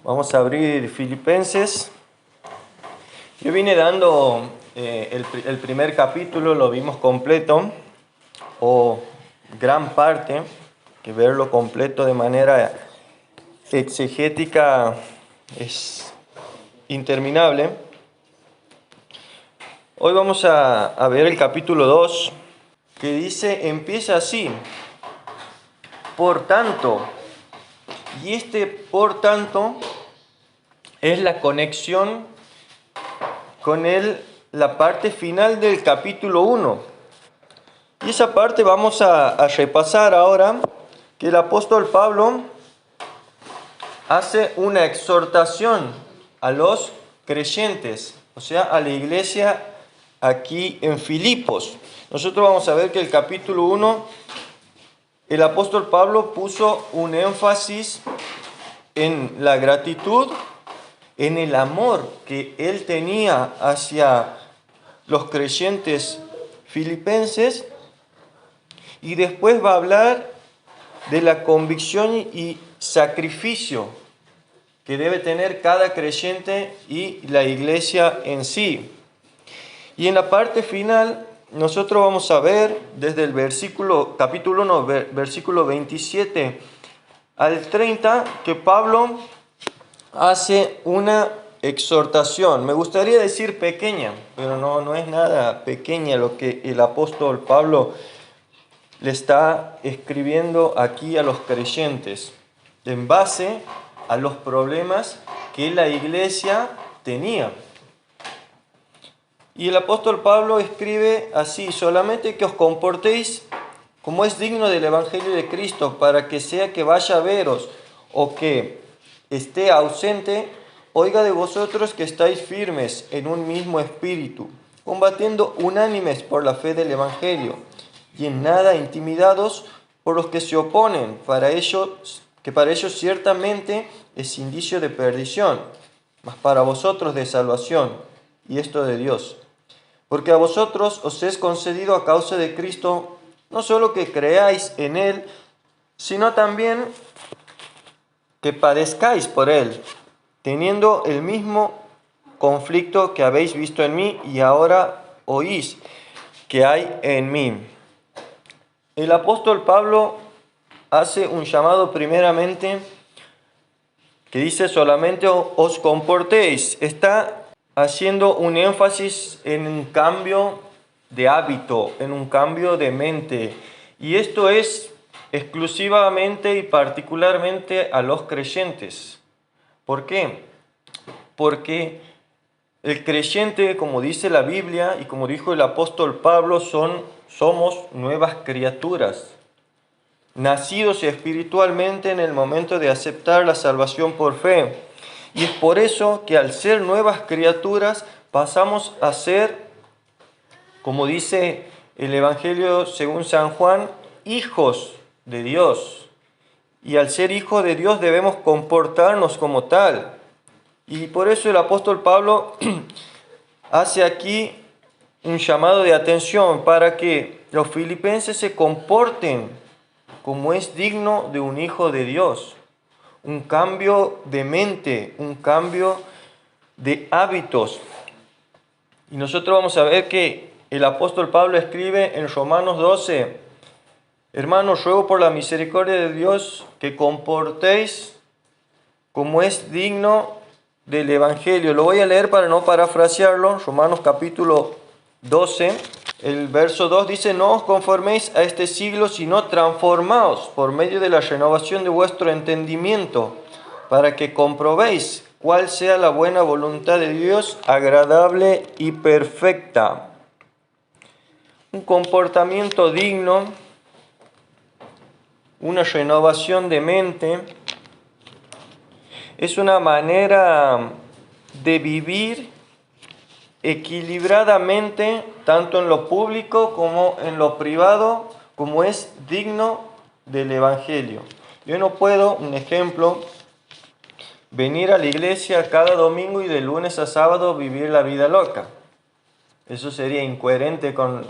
Vamos a abrir Filipenses. Yo vine dando el primer capítulo, lo vimos completo, o gran parte, que verlo completo de manera exegética es interminable. Hoy vamos a ver el capítulo 2, que dice, empieza así, por tanto, y este por tanto es la conexión con la parte final del capítulo 1. Y esa parte vamos a repasar ahora, que el apóstol Pablo hace una exhortación a los creyentes, o sea, a la iglesia aquí en Filipos. Nosotros vamos a ver que el capítulo 1, el apóstol Pablo puso un énfasis en la gratitud, en el amor que él tenía hacia los creyentes filipenses, y después va a hablar de la convicción y sacrificio que debe tener cada creyente y la iglesia en sí. Y en la parte final nosotros vamos a ver desde el capítulo 1, versículo 27 al 30, que Pablo hace una exhortación. Me gustaría decir pequeña, pero no es nada pequeña lo que el apóstol Pablo le está escribiendo aquí a los creyentes, en base a los problemas que la iglesia tenía. Y el apóstol Pablo escribe así: solamente que os comportéis como es digno del Evangelio de Cristo, para que sea que vaya a veros o que esté ausente, oiga de vosotros que estáis firmes en un mismo espíritu, combatiendo unánimes por la fe del Evangelio, y en nada intimidados por los que se oponen, que para ellos ciertamente es indicio de perdición, mas para vosotros de salvación, y esto de Dios. Porque a vosotros os es concedido a causa de Cristo no solo que creáis en Él, sino también que padezcáis por Él, teniendo el mismo conflicto que habéis visto en mí y ahora oís que hay en mí. El apóstol Pablo hace un llamado primeramente que dice solamente os comportéis. Está haciendo un énfasis en un cambio de hábito, en un cambio de mente. Y esto es exclusivamente y particularmente a los creyentes. ¿Por qué? Porque el creyente, como dice la Biblia y como dijo el apóstol Pablo, somos nuevas criaturas, nacidos espiritualmente en el momento de aceptar la salvación por fe. Y es por eso que al ser nuevas criaturas pasamos a ser, como dice el Evangelio según San Juan, hijos de Dios. Y al ser hijos de Dios debemos comportarnos como tal. Y por eso el apóstol Pablo hace aquí un llamado de atención para que los filipenses se comporten como es digno de un hijo de Dios. Un cambio de mente, un cambio de hábitos. Y nosotros vamos a ver que el apóstol Pablo escribe en Romanos 12, hermanos, ruego por la misericordia de Dios que comportéis como es digno del Evangelio. Lo voy a leer para no parafrasearlo. Romanos capítulo 12, el verso 2 dice, no os conforméis a este siglo, sino transformaos por medio de la renovación de vuestro entendimiento, para que comprobéis cuál sea la buena voluntad de Dios, agradable y perfecta. Un comportamiento digno, una renovación de mente, es una manera de vivir equilibradamente, tanto en lo público como en lo privado, como es digno del Evangelio. Yo no puedo, un ejemplo, venir a la iglesia cada domingo y de lunes a sábado vivir la vida loca. Eso sería incoherente con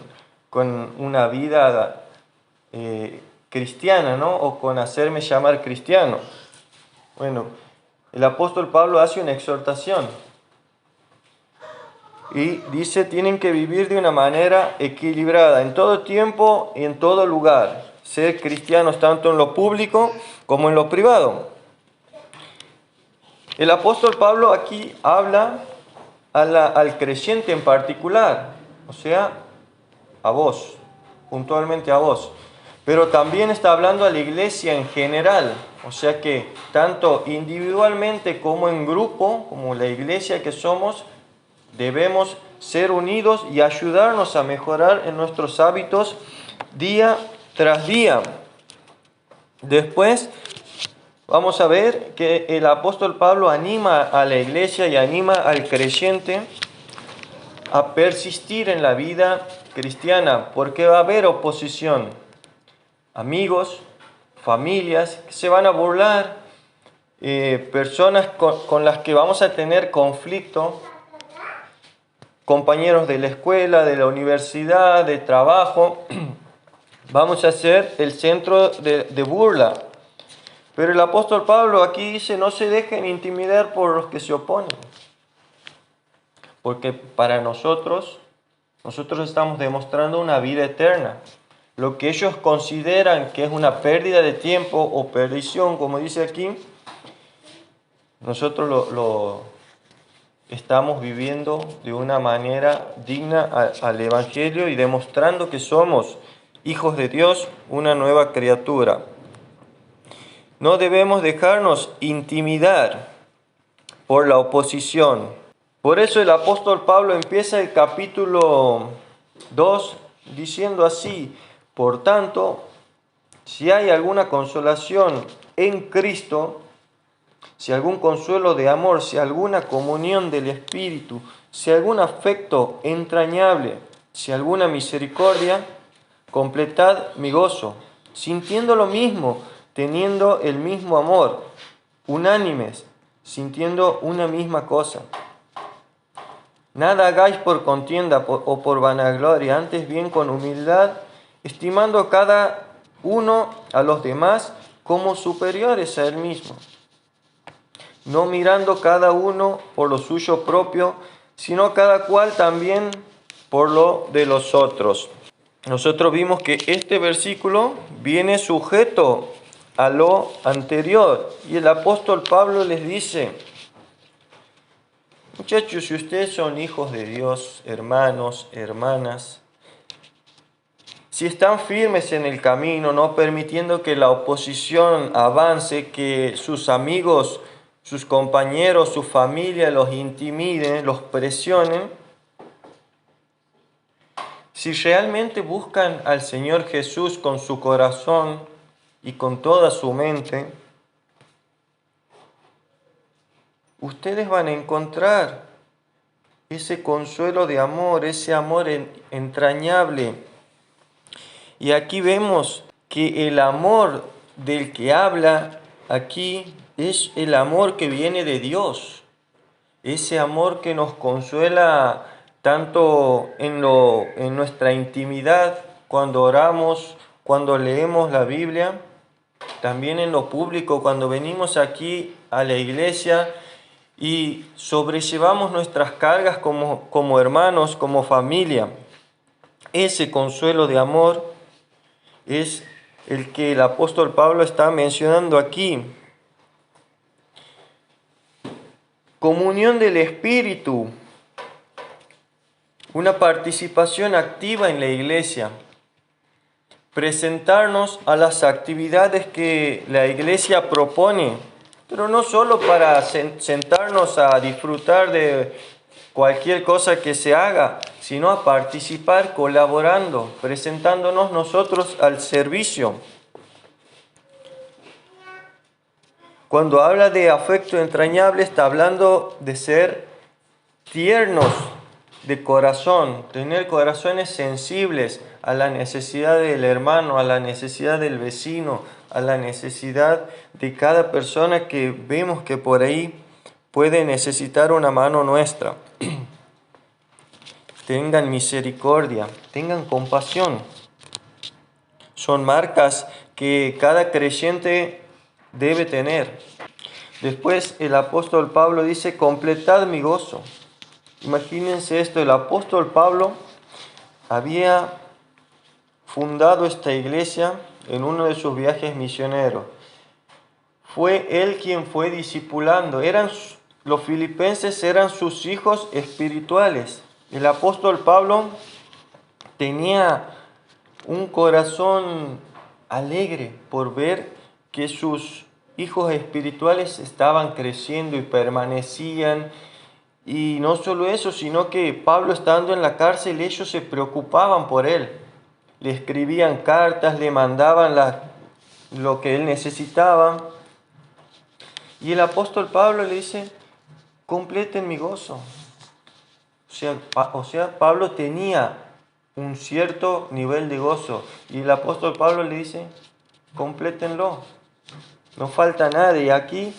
una vida cristiana, ¿no? O con hacerme llamar cristiano. Bueno, el apóstol Pablo hace una exhortación y dice, tienen que vivir de una manera equilibrada en todo tiempo y en todo lugar, ser cristianos tanto en lo público como en lo privado. El apóstol Pablo aquí habla al creyente en particular, o sea, a vos, puntualmente a vos. Pero también está hablando a la iglesia en general, o sea que tanto individualmente como en grupo, como la iglesia que somos, debemos ser unidos y ayudarnos a mejorar en nuestros hábitos día tras día. Después vamos a ver que el apóstol Pablo anima a la iglesia y anima al creyente a persistir en la vida cristiana, porque va a haber oposición. Amigos, familias que se van a burlar, personas con las que vamos a tener conflicto, compañeros de la escuela, de la universidad, de trabajo, vamos a ser el centro de burla. Pero el apóstol Pablo aquí dice, no se dejen intimidar por los que se oponen. Porque para nosotros estamos demostrando una vida eterna. Lo que ellos consideran que es una pérdida de tiempo o perdición, como dice aquí, nosotros lo estamos viviendo de una manera digna al Evangelio y demostrando que somos hijos de Dios, una nueva criatura. No debemos dejarnos intimidar por la oposición. Por eso el apóstol Pablo empieza el capítulo 2 diciendo así: por tanto, si hay alguna consolación en Cristo, si algún consuelo de amor, si alguna comunión del Espíritu, si algún afecto entrañable, si alguna misericordia, completad mi gozo, sintiendo lo mismo, teniendo el mismo amor, unánimes, sintiendo una misma cosa. Nada hagáis por contienda o por vanagloria, antes bien con humildad, estimando cada uno a los demás como superiores a él mismo, no mirando cada uno por lo suyo propio, sino cada cual también por lo de los otros. Nosotros vimos que este versículo viene sujeto a lo anterior y el apóstol Pablo les dice: muchachos, si ustedes son hijos de Dios, hermanos, hermanas, si están firmes en el camino, no permitiendo que la oposición avance, que sus amigos, sus compañeros, su familia los intimiden, los presionen, si realmente buscan al Señor Jesús con su corazón y con toda su mente, ustedes van a encontrar ese consuelo de amor, ese amor entrañable. Y aquí vemos que el amor del que habla aquí es el amor que viene de Dios. Ese amor que nos consuela tanto en nuestra intimidad, cuando oramos, cuando leemos la Biblia, también en lo público, cuando venimos aquí a la iglesia y sobrellevamos nuestras cargas como hermanos, como familia. Ese consuelo de amor es el que el apóstol Pablo está mencionando aquí. Comunión del Espíritu, una participación activa en la iglesia, presentarnos a las actividades que la iglesia propone, pero no solo para sentarnos a disfrutar de cualquier cosa que se haga, sino a participar colaborando, presentándonos nosotros al servicio. Cuando habla de afecto entrañable, está hablando de ser tiernos de corazón, tener corazones sensibles a la necesidad del hermano, a la necesidad del vecino, a la necesidad de cada persona que vemos que por ahí puede necesitar una mano nuestra. Tengan misericordia, tengan compasión. Son marcas que cada creyente debe tener. Después el apóstol Pablo dice, completad mi gozo. Imagínense esto, el apóstol Pablo había fundado esta iglesia en uno de sus viajes misioneros. Fue él quien fue discipulando. Los filipenses eran sus hijos espirituales. El apóstol Pablo tenía un corazón alegre por ver que sus hijos espirituales estaban creciendo y permanecían. Y no solo eso, sino que Pablo, estando en la cárcel, ellos se preocupaban por él. Le escribían cartas, le mandaban lo que él necesitaba. Y el apóstol Pablo le dice, completen mi gozo. O sea, Pablo tenía un cierto nivel de gozo. Y el apóstol Pablo le dice, complétenlo. No falta nada. Y aquí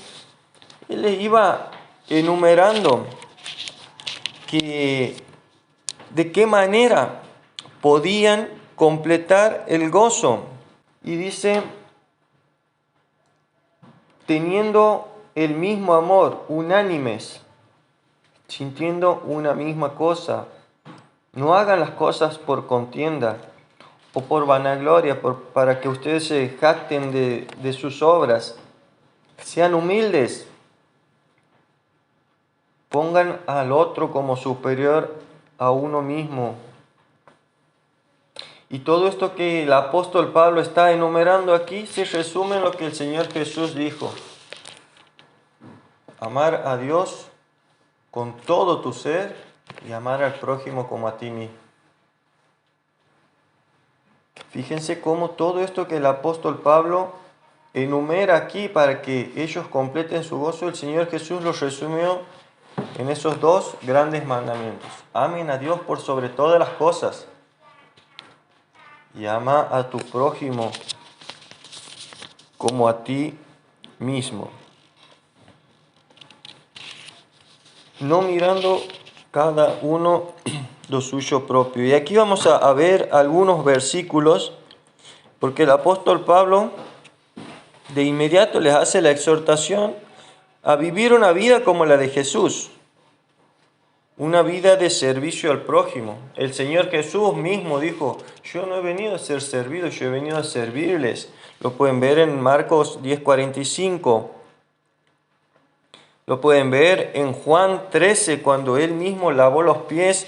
él les iba enumerando de qué manera podían completar el gozo. Y dice, teniendo el mismo amor, unánimes, sintiendo una misma cosa. No hagan las cosas por contienda o por vanagloria, para que ustedes se jacten de sus obras. Sean humildes. Pongan al otro como superior a uno mismo. Y todo esto que el apóstol Pablo está enumerando aquí se resume en lo que el Señor Jesús dijo. Amar a Dios con todo tu ser y amar al prójimo como a ti mismo. Fíjense cómo todo esto que el apóstol Pablo enumera aquí para que ellos completen su gozo, el Señor Jesús los resumió en esos dos grandes mandamientos. Amen a Dios por sobre todas las cosas y ama a tu prójimo como a ti mismo. No mirando cada uno lo suyo propio. Y aquí vamos a ver algunos versículos, porque el apóstol Pablo de inmediato les hace la exhortación a vivir una vida como la de Jesús, una vida de servicio al prójimo. El Señor Jesús mismo dijo, yo no he venido a ser servido, yo he venido a servirles. Lo pueden ver en Marcos 10:45. Lo pueden ver en Juan 13, cuando él mismo lavó los pies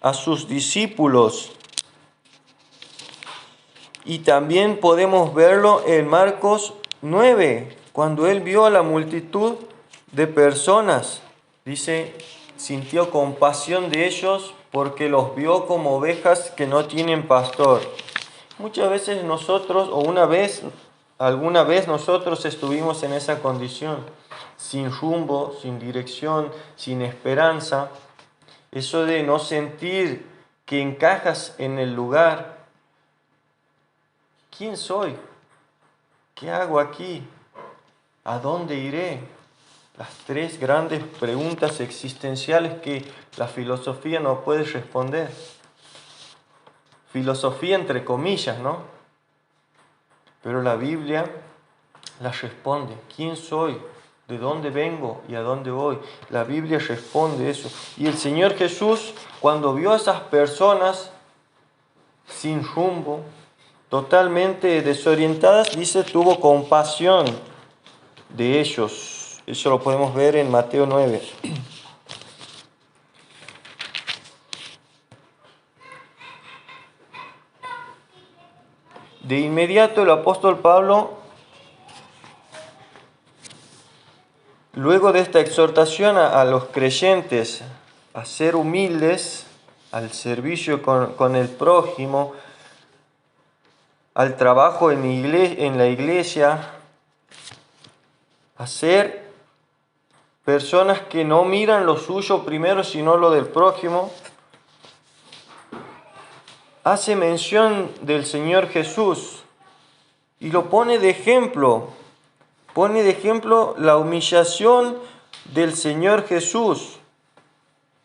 a sus discípulos. Y también podemos verlo en Marcos 9, cuando él vio a la multitud de personas. Dice, sintió compasión de ellos porque los vio como ovejas que no tienen pastor. Muchas veces nosotros, o alguna vez nosotros estuvimos en esa condición, sin rumbo, sin dirección, sin esperanza. Eso de no sentir que encajas en el lugar. ¿Quién soy? ¿Qué hago aquí? ¿A dónde iré? Las tres grandes preguntas existenciales que la filosofía no puede responder. Filosofía entre comillas, ¿no? Pero la Biblia las responde. ¿Quién soy? ¿De dónde vengo y a dónde voy? La Biblia responde eso. Y el Señor Jesús, cuando vio a esas personas sin rumbo, totalmente desorientadas, dice, tuvo compasión de ellos. Eso lo podemos ver en Mateo 9. De inmediato el apóstol Pablo, luego de esta exhortación a los creyentes a ser humildes, al servicio con el prójimo, al trabajo en la iglesia, a ser personas que no miran lo suyo primero, sino lo del prójimo, hace mención del Señor Jesús y lo pone de ejemplo. Pone de ejemplo la humillación del Señor Jesús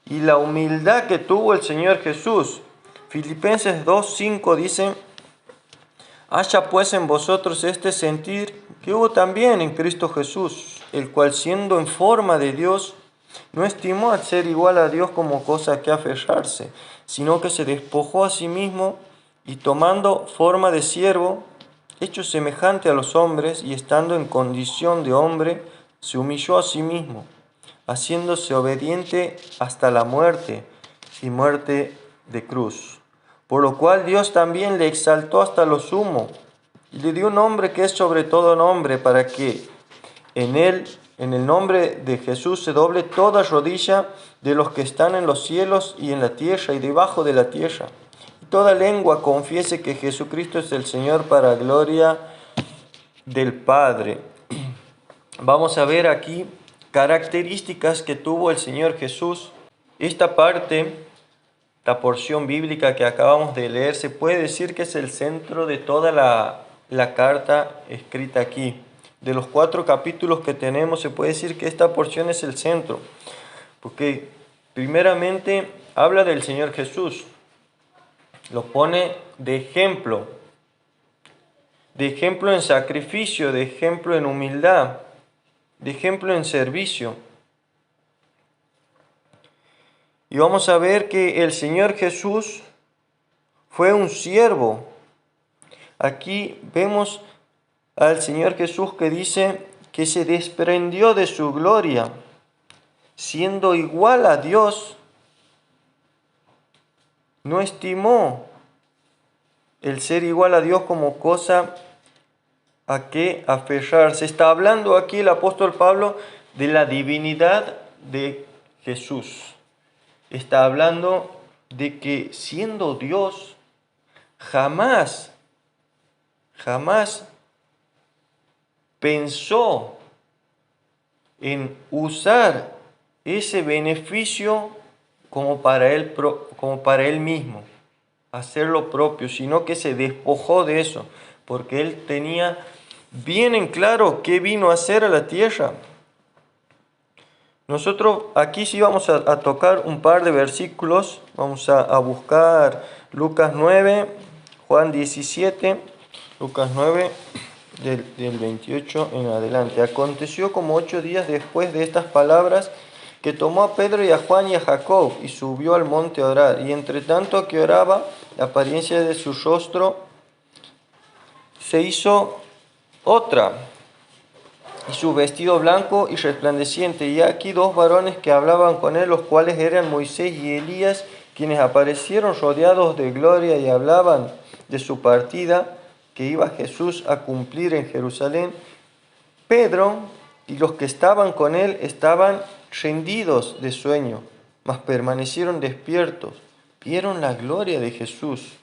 y la humildad que tuvo el Señor Jesús. Filipenses 2:5 dice, haya pues en vosotros este sentir que hubo también en Cristo Jesús, el cual siendo en forma de Dios, no estimó al ser igual a Dios como cosa que aferrarse, sino que se despojó a sí mismo y tomando forma de siervo, hecho semejante a los hombres y estando en condición de hombre, se humilló a sí mismo, haciéndose obediente hasta la muerte y muerte de cruz. Por lo cual Dios también le exaltó hasta lo sumo y le dio un nombre que es sobre todo nombre, para que en él, en el nombre de Jesús, se doble toda rodilla de los que están en los cielos y en la tierra y debajo de la tierra. Y toda lengua confiese que Jesucristo es el Señor, para gloria del Padre. Vamos a ver aquí características que tuvo el Señor Jesús. Esta parte, la porción bíblica que acabamos de leer, se puede decir que es el centro de toda la carta escrita aquí. De los 4 capítulos que tenemos, se puede decir que esta porción es el centro, porque primeramente habla del Señor Jesús, lo pone de ejemplo en sacrificio, de ejemplo en humildad, de ejemplo en servicio. Y vamos a ver que el Señor Jesús fue un siervo. Aquí vemos al Señor Jesús que dice que se desprendió de su gloria, siendo igual a Dios, no estimó el ser igual a Dios como cosa a que aferrarse. Está hablando aquí el apóstol Pablo de la divinidad de Jesús. Está hablando de que siendo Dios, jamás pensó en usar ese beneficio como para él mismo, hacer lo propio, sino que se despojó de eso, porque él tenía bien en claro qué vino a hacer a la tierra. Nosotros aquí sí vamos a tocar un par de versículos. Vamos a buscar Lucas 9, Juan 17, Lucas 9, del 28 en adelante. Aconteció como 8 días después de estas palabras, que tomó a Pedro y a Juan y a Jacob y subió al monte a orar. Y entre tanto que oraba, la apariencia de su rostro se hizo otra, y su vestido blanco y resplandeciente. Y aquí 2 varones que hablaban con él, los cuales eran Moisés y Elías, quienes aparecieron rodeados de gloria y hablaban de su partida que iba Jesús a cumplir en Jerusalén. Pedro y los que estaban con él estaban rendidos de sueño, mas permanecieron despiertos. Vieron la gloria de Jesús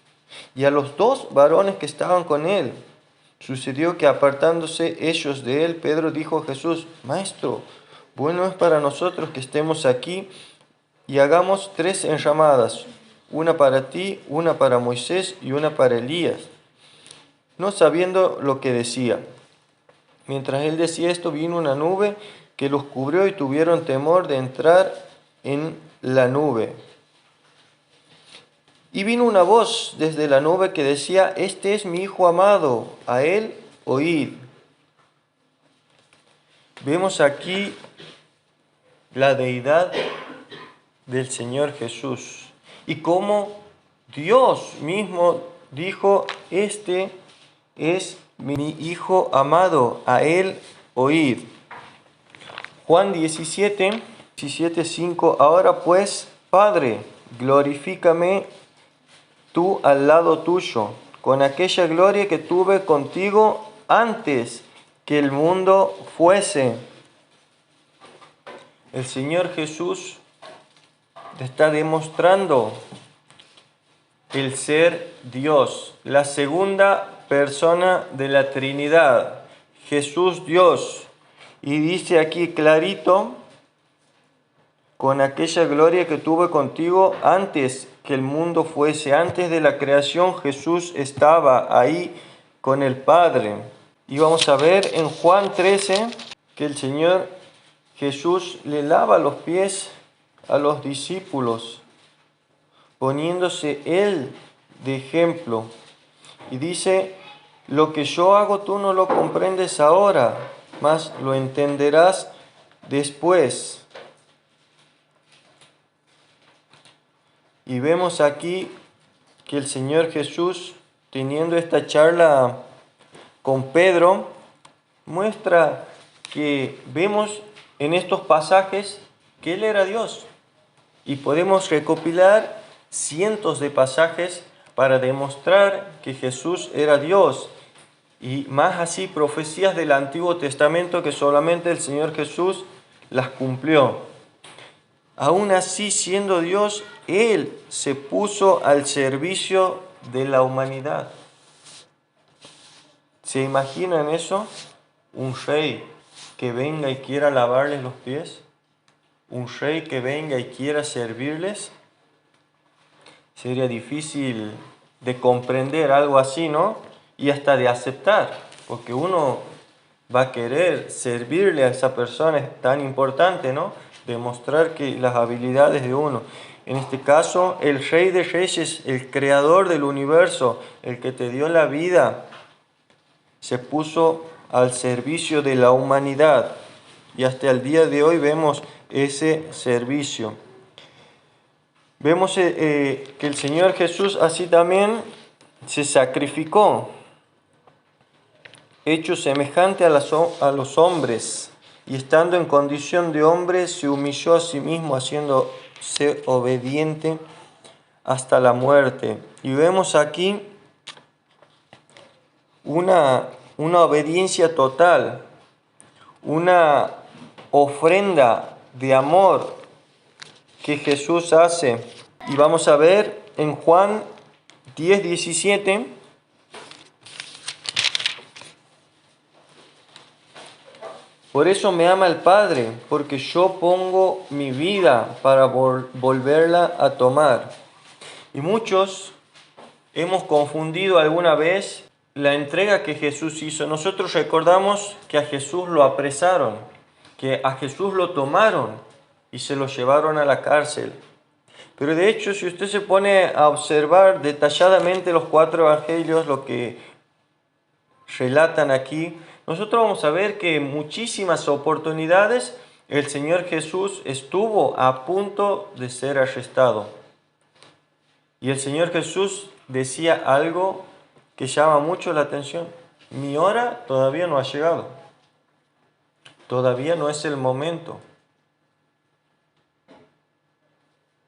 y a los 2 varones que estaban con él. Sucedió que apartándose ellos de él, Pedro dijo a Jesús: Maestro, bueno es para nosotros que estemos aquí y hagamos 3 enramadas, una para ti, una para Moisés y una para Elías, no sabiendo lo que decía. Mientras él decía esto, vino una nube que los cubrió y tuvieron temor de entrar en la nube. Y vino una voz desde la nube que decía: Este es mi Hijo amado, a él oíd. Vemos aquí la deidad del Señor Jesús y cómo Dios mismo dijo: Este es mi Hijo amado, a él oíd. Juan 17, 5. Ahora pues, Padre, glorifícame tú al lado tuyo, con aquella gloria que tuve contigo antes que el mundo fuese. El Señor Jesús está demostrando el ser Dios, la segunda persona de la Trinidad, Jesús Dios. Y dice aquí clarito: con aquella gloria que tuve contigo antes que el mundo fuese. Antes de la creación, Jesús estaba ahí con el Padre. Y vamos a ver en Juan 13 que el Señor Jesús le lava los pies a los discípulos, poniéndose Él de ejemplo. Y dice: lo que yo hago tú no lo comprendes ahora, mas lo entenderás después. Y vemos aquí que el Señor Jesús, teniendo esta charla con Pedro, muestra que vemos en estos pasajes que Él era Dios. Y podemos recopilar cientos de pasajes para demostrar que Jesús era Dios. Y más así profecías del Antiguo Testamento que solamente el Señor Jesús las cumplió. Aún así, siendo Dios, Él se puso al servicio de la humanidad. ¿Se imaginan eso? Un rey que venga y quiera lavarles los pies. Un rey que venga y quiera servirles. Sería difícil de comprender algo así, ¿no? Y hasta de aceptar, porque uno va a querer servirle a esa persona, es tan importante, ¿no? Demostrar que las habilidades de uno. En este caso, el Rey de Reyes, el creador del universo, el que te dio la vida, se puso al servicio de la humanidad. Y hasta el día de hoy vemos ese servicio. Vemos que el Señor Jesús así también se sacrificó, hecho semejante a los hombres, y estando en condición de hombre, se humilló a sí mismo, haciéndose obediente hasta la muerte. Y vemos aquí una obediencia total, una ofrenda de amor que Jesús hace. Y vamos a ver en Juan 10:17. Por eso me ama el Padre, porque yo pongo mi vida para volverla a tomar. Y muchos hemos confundido alguna vez la entrega que Jesús hizo. Nosotros recordamos que a Jesús lo apresaron, que a Jesús lo tomaron y se lo llevaron a la cárcel. Pero de hecho, si usted se pone a observar detalladamente los 4 evangelios, lo que relatan aquí, nosotros vamos a ver que en muchísimas oportunidades el Señor Jesús estuvo a punto de ser arrestado. Y el Señor Jesús decía algo que llama mucho la atención. Mi hora todavía no ha llegado. Todavía no es el momento.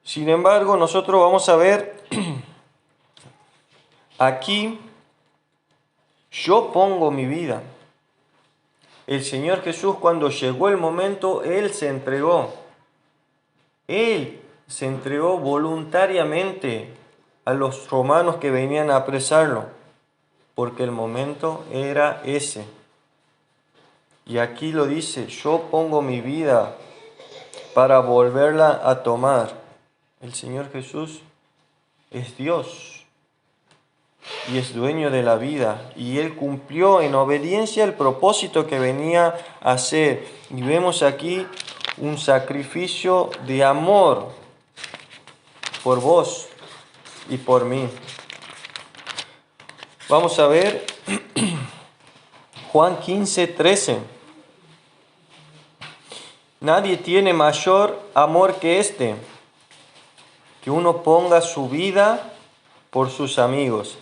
Sin embargo, nosotros vamos a ver aquí, yo pongo mi vida. El Señor Jesús, cuando llegó el momento, Él se entregó. Él se entregó voluntariamente a los romanos que venían a apresarlo, porque el momento era ese. Y aquí lo dice, yo pongo mi vida para volverla a tomar. El Señor Jesús es Dios y es dueño de la vida, y Él cumplió en obediencia el propósito que venía a hacer. Y vemos aquí un sacrificio de amor por vos y por mí. Vamos a ver Juan 15:13. Nadie tiene mayor amor que este, que uno ponga su vida por sus amigos.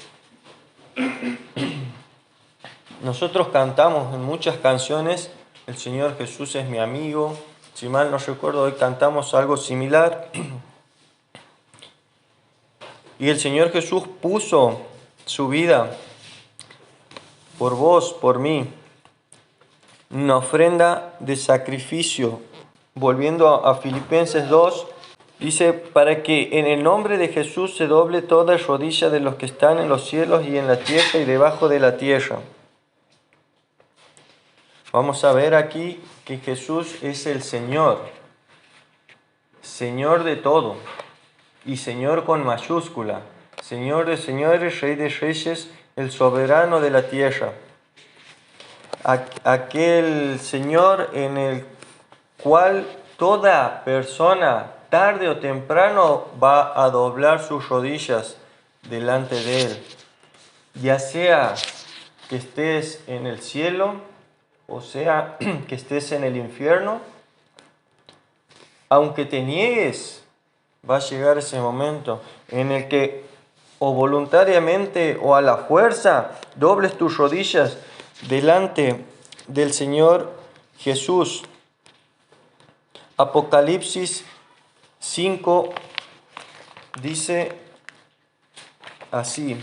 Nosotros cantamos en muchas canciones, el Señor Jesús es mi amigo. Si mal no recuerdo, hoy cantamos algo similar. Y el Señor Jesús puso su vida por vos, por mí, una ofrenda de sacrificio. Volviendo a Filipenses 2, dice, para que en el nombre de Jesús se doble toda rodilla de los que están en los cielos y en la tierra y debajo de la tierra. Vamos a ver aquí que Jesús es el Señor, Señor de todo, y Señor con mayúscula, Señor de señores, Rey de reyes, el soberano de la tierra. Aquel Señor en el cual toda persona, tarde o temprano, va a doblar sus rodillas delante de Él. Ya sea que estés en el cielo o sea, que estés en el infierno, aunque te niegues, va a llegar ese momento en el que o voluntariamente o a la fuerza dobles tus rodillas delante del Señor Jesús. Apocalipsis 5 dice así.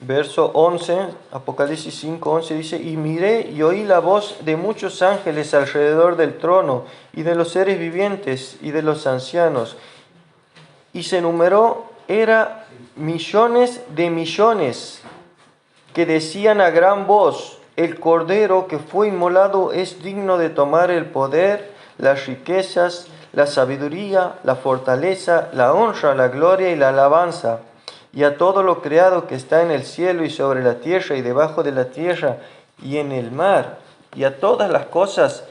Verso 11, Apocalipsis 5:11 dice: Y miré y oí la voz de muchos ángeles alrededor del trono, y de los seres vivientes, y de los ancianos. Y se numeró, era millones de millones, que decían a gran voz: El Cordero que fue inmolado es digno de tomar el poder, las riquezas, la sabiduría, la fortaleza, la honra, la gloria y la alabanza. Y a todo lo creado que está en el cielo y sobre la tierra y debajo de la tierra y en el mar, y a todas las cosas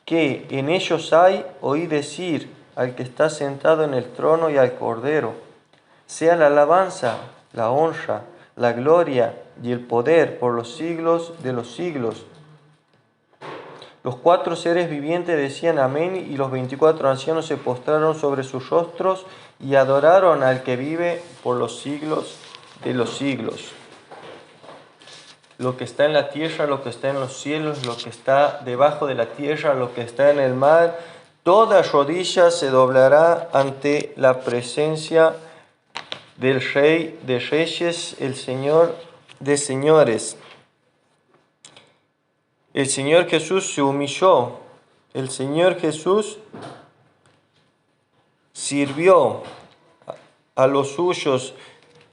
que en ellos hay, oí decir al que está sentado en el trono y al Cordero: sea la alabanza, la honra, la gloria y el poder por los siglos de los siglos. Los 4 seres vivientes decían amén, y los 24 ancianos se postraron sobre sus rostros y adoraron al que vive por los siglos de los siglos. Lo que está en la tierra, lo que está en los cielos, lo que está debajo de la tierra, lo que está en el mar, toda rodilla se doblará ante la presencia del Rey de Reyes, el Señor de Señores. El Señor Jesús se humilló, el Señor Jesús sirvió a los suyos,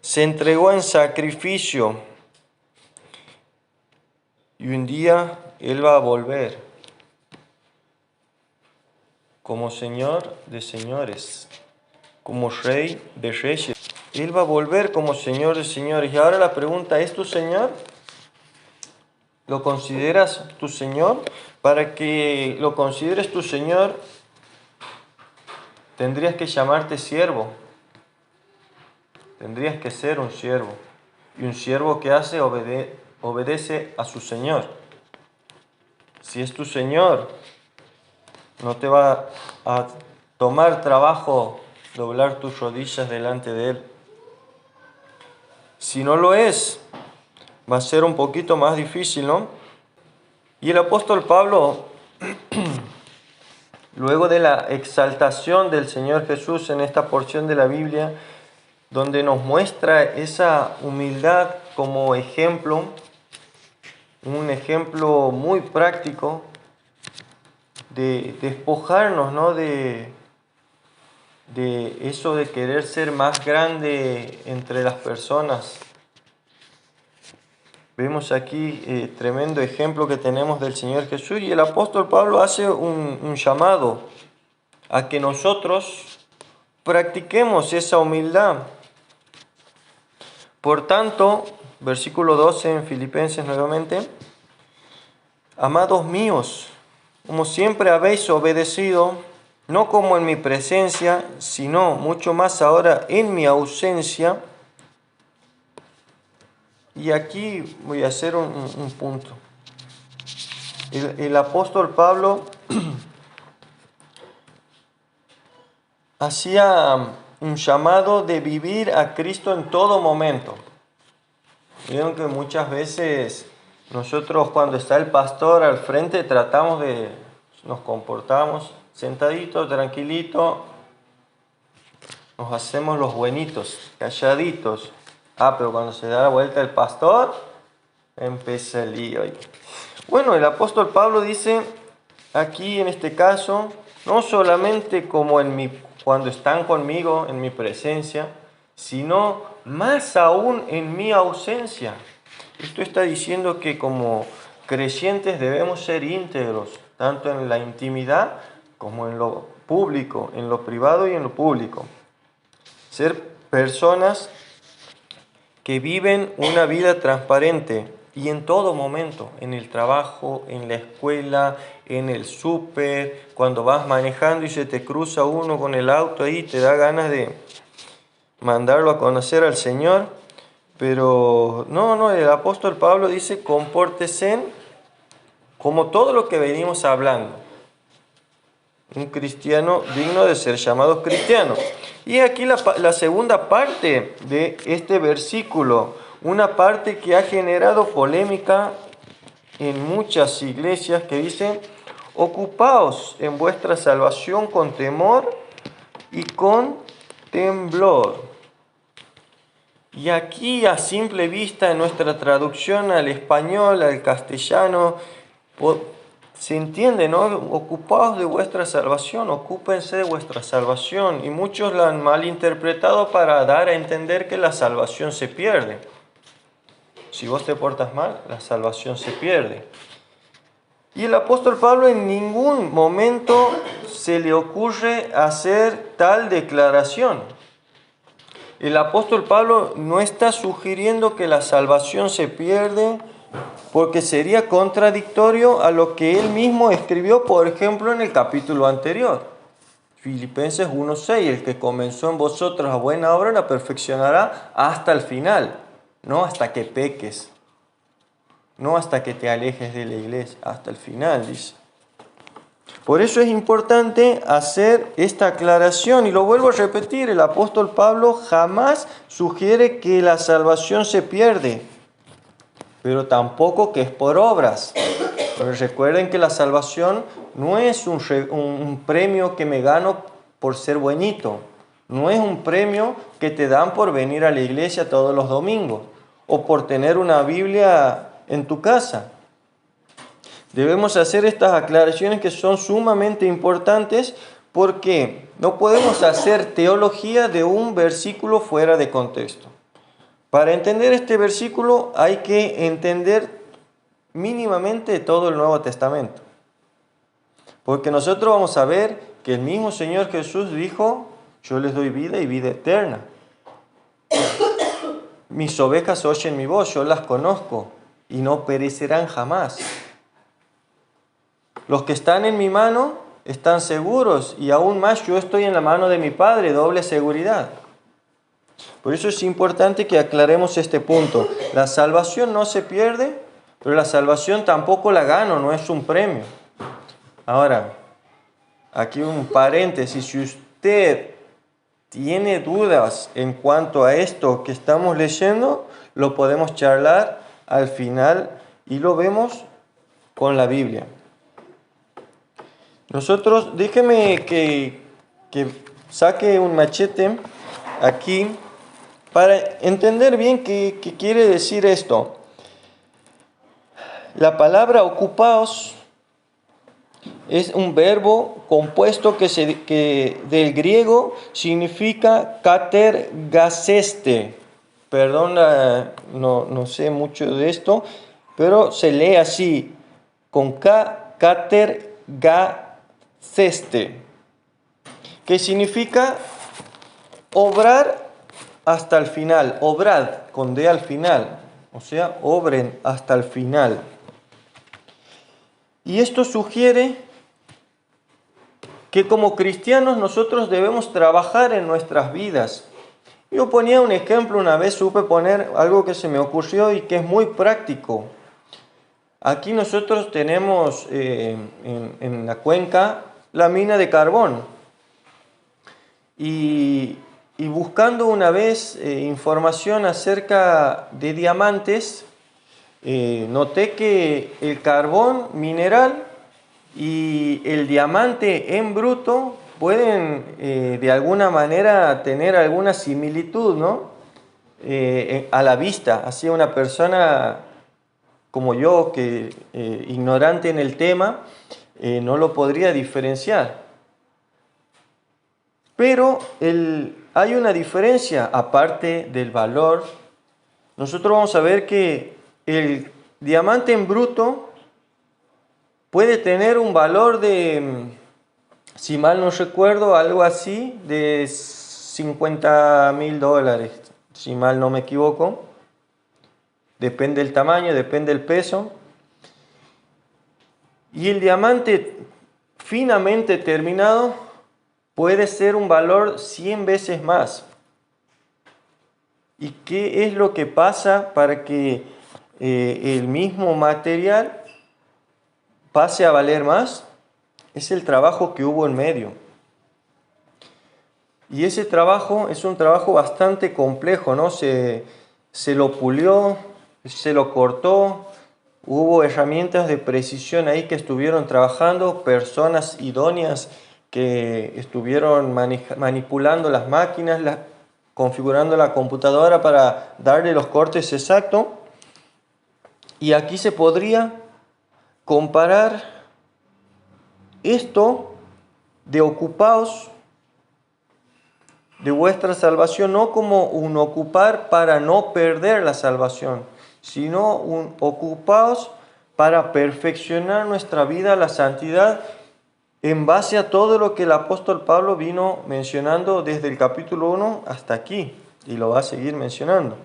se entregó en sacrificio, y un día Él va a volver como Señor de señores, como Rey de reyes. Él va a volver como Señor de señores. Y ahora la pregunta: ¿es tu Señor? ¿Lo consideras tu Señor? Para que lo consideres tu Señor, tendrías que llamarte siervo. Tendrías que ser un siervo. Y un siervo que hace, obedece a su Señor. Si es tu Señor, no te va a tomar trabajo doblar tus rodillas delante de Él. Si no lo es, va a ser un poquito más difícil, ¿no? Y el apóstol Pablo, luego de la exaltación del Señor Jesús en esta porción de la Biblia, donde nos muestra esa humildad como ejemplo, un ejemplo muy práctico de despojarnos, ¿no?, de eso de querer ser más grande entre las personas. Vemos aquí tremendo ejemplo que tenemos del Señor Jesús, y el apóstol Pablo hace un llamado a que nosotros practiquemos esa humildad. Por tanto, versículo 12 en Filipenses nuevamente: amados míos, como siempre habéis obedecido, no como en mi presencia, sino mucho más ahora en mi ausencia. Y aquí voy a hacer un punto. El apóstol Pablo hacía un llamado de vivir a Cristo en todo momento. Vieron que muchas veces nosotros, cuando está el pastor al frente, nos comportamos sentaditos, tranquilitos, nos hacemos los buenitos, calladitos. Pero cuando se da la vuelta el pastor, empieza el lío. Bueno, el apóstol Pablo dice aquí en este caso, no solamente como cuando están conmigo en mi presencia, sino más aún en mi ausencia. Esto está diciendo que como creyentes debemos ser íntegros, tanto en la intimidad como en lo público, en lo privado y en lo público. Ser personas que viven una vida transparente, y en todo momento, en el trabajo, en la escuela, en el súper, cuando vas manejando y se te cruza uno con el auto ahí, te da ganas de mandarlo a conocer al Señor. Pero no, el apóstol Pablo dice, compórtese como todo lo que venimos hablando. Un cristiano digno de ser llamado cristiano. Y aquí la segunda parte de este versículo, una parte que ha generado polémica en muchas iglesias, que dice, ocupaos en vuestra salvación con temor y con temblor. Y aquí a simple vista en nuestra traducción al español, al castellano, se entiende, ¿no? Ocupaos de vuestra salvación, ocúpense de vuestra salvación. Y muchos la han malinterpretado para dar a entender que la salvación se pierde. Si vos te portas mal, la salvación se pierde. Y el apóstol Pablo en ningún momento se le ocurre hacer tal declaración. El apóstol Pablo no está sugiriendo que la salvación se pierde, porque sería contradictorio a lo que él mismo escribió, por ejemplo, en el capítulo anterior. Filipenses 1:6, el que comenzó en vosotros la buena obra la perfeccionará hasta el final, no hasta que peques, no hasta que te alejes de la iglesia, hasta el final, dice. Por eso es importante hacer esta aclaración, y lo vuelvo a repetir, el apóstol Pablo jamás sugiere que la salvación se pierde, pero tampoco que es por obras. Pero recuerden que la salvación no es un premio que me gano por ser buenito, no es un premio que te dan por venir a la iglesia todos los domingos o por tener una Biblia en tu casa. Debemos hacer estas aclaraciones que son sumamente importantes, porque no podemos hacer teología de un versículo fuera de contexto. Para entender este versículo hay que entender mínimamente todo el Nuevo Testamento. Porque nosotros vamos a ver que el mismo Señor Jesús dijo, yo les doy vida y vida eterna. Mis ovejas oyen mi voz, yo las conozco y no perecerán jamás. Los que están en mi mano están seguros, y aún más yo estoy en la mano de mi Padre, doble seguridad. Por eso es importante que aclaremos este punto. La salvación no se pierde, pero la salvación tampoco la gano, no es un premio. Ahora, aquí un paréntesis, si usted tiene dudas en cuanto a esto que estamos leyendo, lo podemos charlar al final y lo vemos con la Biblia. Nosotros, déjeme que saque un machete aquí para entender bien qué quiere decir esto. La palabra ocupaos es un verbo compuesto que del griego significa katergaseste. Perdón, no sé mucho de esto, pero se lee así, con K, katergaseste, que significa obrar hasta el final, obrad, con D al final, o sea, obren hasta el final. Y esto sugiere que como cristianos nosotros debemos trabajar en nuestras vidas. Yo ponía un ejemplo una vez, supe poner algo que se me ocurrió y que es muy práctico. Aquí nosotros tenemos en la cuenca la mina de carbón. Y buscando una vez información acerca de diamantes, noté que el carbón mineral y el diamante en bruto pueden de alguna manera tener alguna similitud, ¿no? A la vista, así una persona como yo, que ignorante en el tema, no lo podría diferenciar. Pero hay una diferencia, aparte del valor. Nosotros vamos a ver que el diamante en bruto puede tener un valor de, si mal no recuerdo, algo así, de $50,000, si mal no me equivoco. Depende del tamaño, depende del peso. Y el diamante finamente terminado puede ser un valor 100 veces más. ¿Y qué es lo que pasa para que el mismo material pase a valer más? Es el trabajo que hubo en medio. Y ese trabajo es un trabajo bastante complejo, ¿no? Se lo pulió, se lo cortó, hubo herramientas de precisión ahí que estuvieron trabajando, personas idóneas que estuvieron manipulando las máquinas, configurando la computadora para darle los cortes exactos. Y aquí se podría comparar esto de ocupaos de vuestra salvación, no como un ocupar para no perder la salvación, sino un ocupaos para perfeccionar nuestra vida, la santidad, en base a todo lo que el apóstol Pablo vino mencionando desde el capítulo 1 hasta aquí, y lo va a seguir mencionando.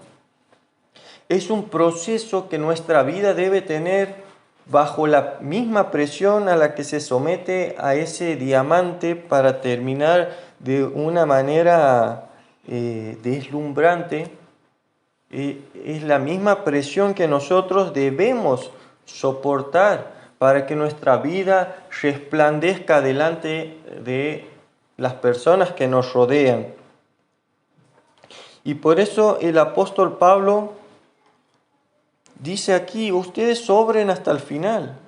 Es un proceso que nuestra vida debe tener bajo la misma presión a la que se somete a ese diamante para terminar de una manera deslumbrante. Es la misma presión que nosotros debemos soportar para que nuestra vida resplandezca delante de las personas que nos rodean. Y por eso el apóstol Pablo dice aquí, ustedes obren hasta el final,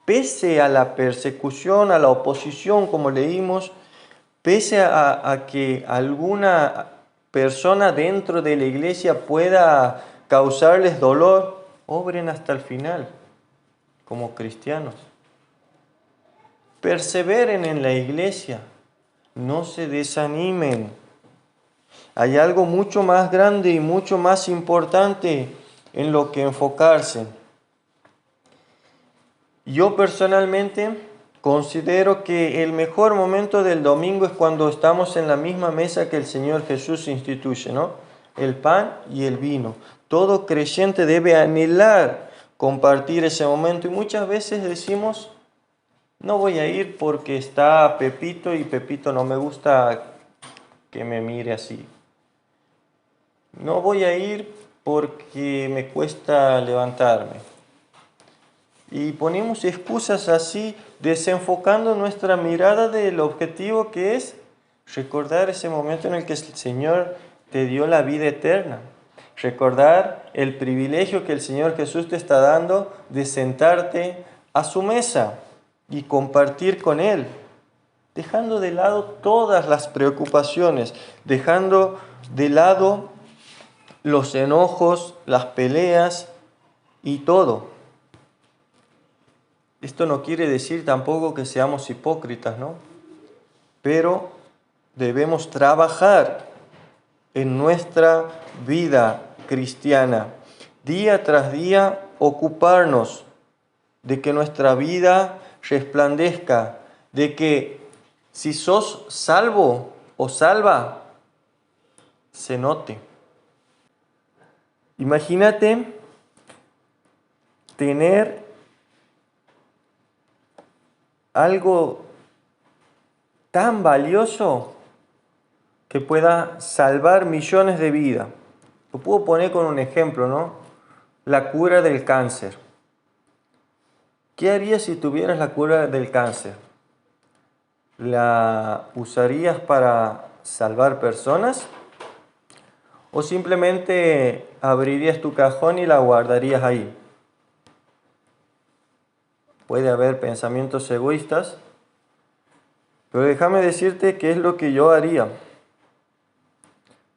pese a la persecución, a la oposición, como leímos, pese a que alguna persona dentro de la iglesia pueda causarles dolor, obren hasta el final, como cristianos. Perseveren en la iglesia, no se desanimen. Hay algo mucho más grande y mucho más importante en lo que enfocarse. Yo personalmente considero que el mejor momento del domingo es cuando estamos en la misma mesa que el Señor Jesús instituye, ¿no? El pan y el vino. Todo creyente debe anhelar compartir ese momento y muchas veces decimos, no voy a ir porque está Pepito y Pepito no me gusta que me mire así. No voy a ir porque me cuesta levantarme. Y ponemos excusas así, desenfocando nuestra mirada del objetivo que es recordar ese momento en el que el Señor te dio la vida eterna. Recordar el privilegio que el Señor Jesús te está dando de sentarte a su mesa y compartir con Él. Dejando de lado todas las preocupaciones, dejando de lado los enojos, las peleas y todo. Esto no quiere decir tampoco que seamos hipócritas, ¿no? Pero debemos trabajar en nuestra vida cristiana, día tras día ocuparnos de que nuestra vida resplandezca, de que si sos salvo o salva, se note. Imagínate tener algo tan valioso que pueda salvar millones de vidas. Lo puedo poner con un ejemplo, ¿no? La cura del cáncer. ¿Qué harías si tuvieras la cura del cáncer? ¿La usarías para salvar personas? ¿O simplemente abrirías tu cajón y la guardarías ahí? Puede haber pensamientos egoístas, pero déjame decirte qué es lo que yo haría.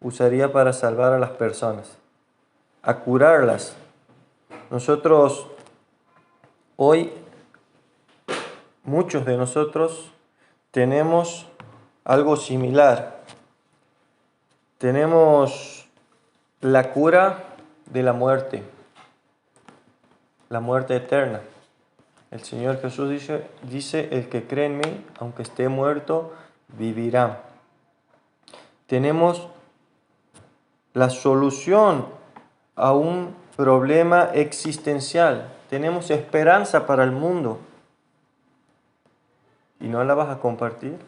Usaría para salvar a las personas, a curarlas. Nosotros hoy, muchos de nosotros, tenemos algo similar. Tenemos la cura de la muerte eterna. El Señor Jesús dice, el que cree en mí, aunque esté muerto, vivirá. Tenemos la solución a un problema existencial. Tenemos esperanza para el mundo. ¿Y no la vas a compartir?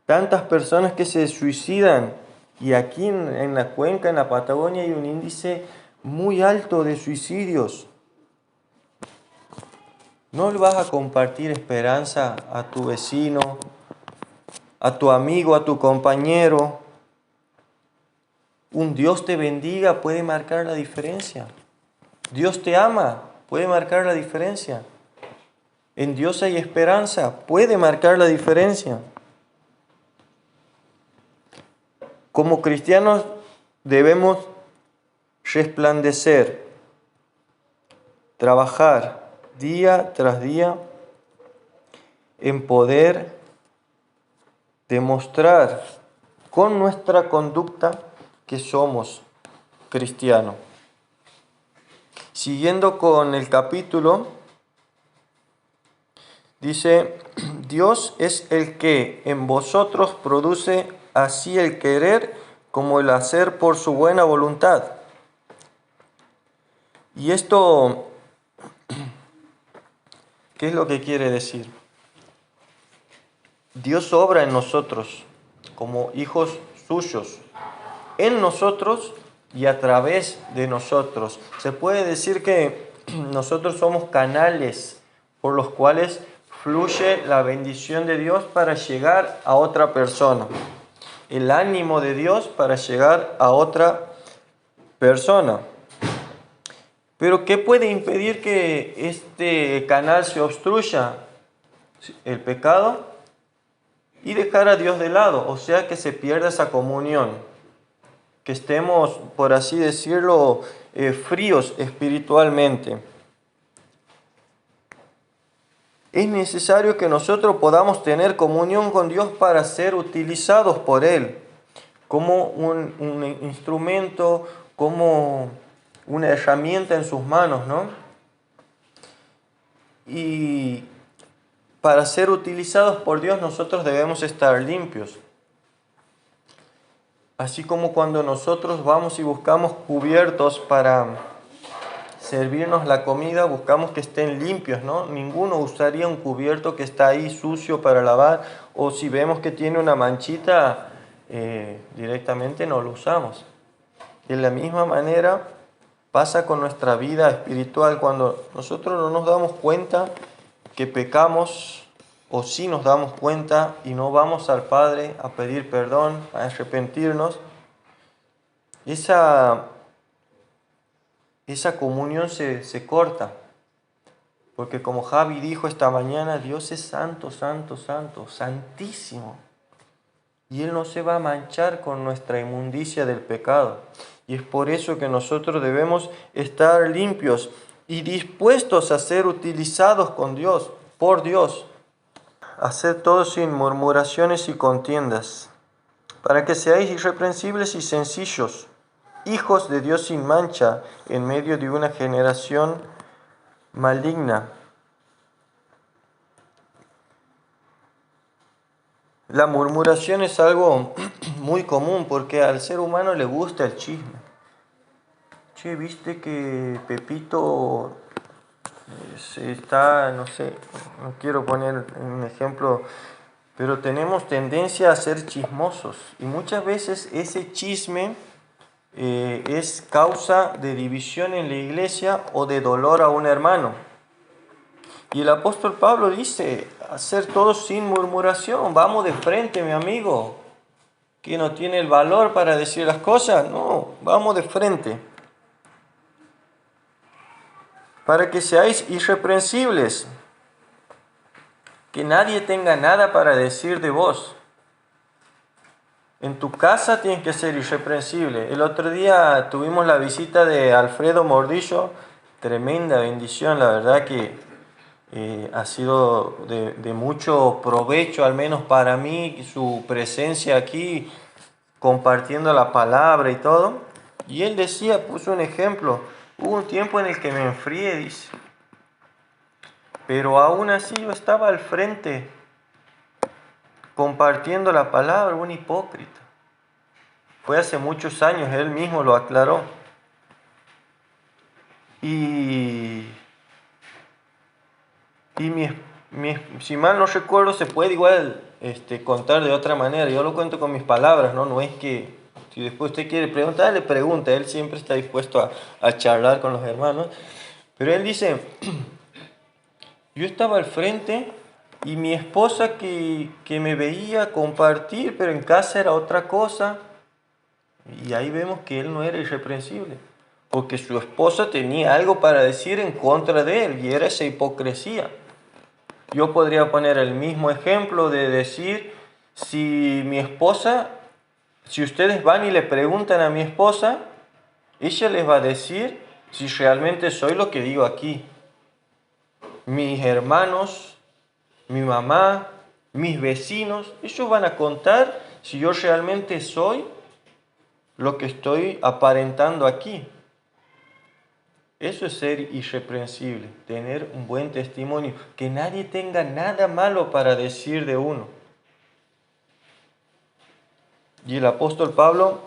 Tantas personas que se suicidan Y aquí en la cuenca, en la Patagonia, hay un índice muy alto de suicidios. ¿No le vas a compartir esperanza a tu vecino, a tu amigo, a tu compañero? Un Dios te bendiga puede marcar la diferencia. Dios te ama puede marcar la diferencia. En Dios hay esperanza puede marcar la diferencia. Como cristianos debemos resplandecer, trabajar día tras día en poder demostrar con nuestra conducta que somos cristianos. Siguiendo con el capítulo, dice, Dios es el que en vosotros produce así el querer como el hacer por su buena voluntad. Y esto, ¿qué es lo que quiere decir? Dios obra en nosotros como hijos suyos, en nosotros y a través de nosotros. Se puede decir que nosotros somos canales por los cuales fluye la bendición de Dios para llegar a otra persona. El ánimo de Dios para llegar a otra persona. Pero ¿qué puede impedir que este canal se obstruya? El pecado y dejar a Dios de lado, o sea que se pierda esa comunión, que estemos, por así decirlo, fríos espiritualmente. Es necesario que nosotros podamos tener comunión con Dios para ser utilizados por Él como un instrumento, como una herramienta en sus manos, ¿no? Y para ser utilizados por Dios nosotros debemos estar limpios. Así como cuando nosotros vamos y buscamos cubiertos para servirnos la comida, buscamos que estén limpios, ¿no? Ninguno usaría un cubierto que está ahí sucio para lavar, o si vemos que tiene una manchita, directamente no lo usamos. De la misma manera pasa con nuestra vida espiritual. Cuando nosotros no nos damos cuenta que pecamos, o si nos damos cuenta y no vamos al Padre a pedir perdón, a arrepentirnos, esa comunión se corta. Porque como Javi dijo esta mañana, Dios es santo, santo, santo, santísimo. Y Él no se va a manchar con nuestra inmundicia del pecado. Y es por eso que nosotros debemos estar limpios y dispuestos a ser utilizados con Dios, por Dios. Hacer todo sin murmuraciones y contiendas, para que seáis irreprensibles y sencillos, hijos de Dios sin mancha, en medio de una generación maligna. La murmuración es algo muy común porque al ser humano le gusta el chisme. Che, viste que Pepito se está, no sé, no quiero poner un ejemplo, pero tenemos tendencia a ser chismosos y muchas veces ese chisme es causa de división en la iglesia o de dolor a un hermano. Y el apóstol Pablo dice, hacer todo sin murmuración, vamos de frente, mi amigo, que no tiene el valor para decir las cosas, no, vamos de frente. Para que seáis irreprensibles, que nadie tenga nada para decir de vos. En tu casa tienes que ser irreprensible. El otro día tuvimos la visita de Alfredo Mordillo, tremenda bendición, la verdad que ha sido de mucho provecho, al menos para mí, su presencia aquí, compartiendo la palabra y todo. Y él decía, puso un ejemplo, hubo un tiempo en el que me enfrié, dice, pero aún así yo estaba al frente, compartiendo la palabra, un hipócrita. Fue hace muchos años, él mismo lo aclaró. Y si mal no recuerdo, se puede igual contar de otra manera. Yo lo cuento con mis palabras, ¿no? No es que Si después usted quiere preguntar, le pregunta. Él siempre está dispuesto a charlar con los hermanos. Pero él dice, yo estaba al frente y mi esposa que me veía compartir, pero en casa era otra cosa. Y ahí vemos que él no era irreprensible, porque su esposa tenía algo para decir en contra de él, y era esa hipocresía. Yo podría poner el mismo ejemplo de decir, si mi esposa, si ustedes van y le preguntan a mi esposa, ella les va a decir si realmente soy lo que digo aquí. Mis hermanos, mi mamá, mis vecinos, ellos van a contar si yo realmente soy lo que estoy aparentando aquí. Eso es ser irreprensible, tener un buen testimonio, que nadie tenga nada malo para decir de uno. Y el apóstol Pablo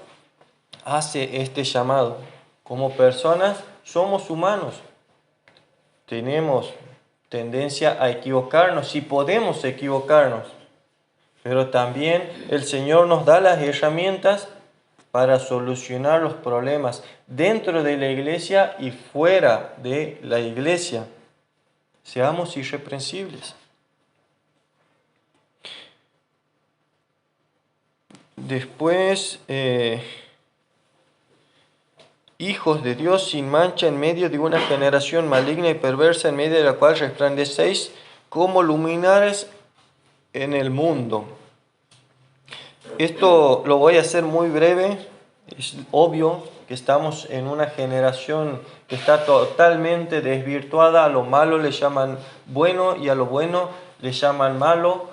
hace este llamado. Como personas somos humanos, tenemos tendencia a equivocarnos y podemos equivocarnos, pero también el Señor nos da las herramientas para solucionar los problemas dentro de la iglesia y fuera de la iglesia. Seamos irreprensibles. Después, hijos de Dios sin mancha en medio de una generación maligna y perversa, en medio de la cual resplandecéis como luminares en el mundo. Esto lo voy a hacer muy breve. Es obvio que estamos en una generación que está totalmente desvirtuada. A lo malo le llaman bueno y a lo bueno le llaman malo.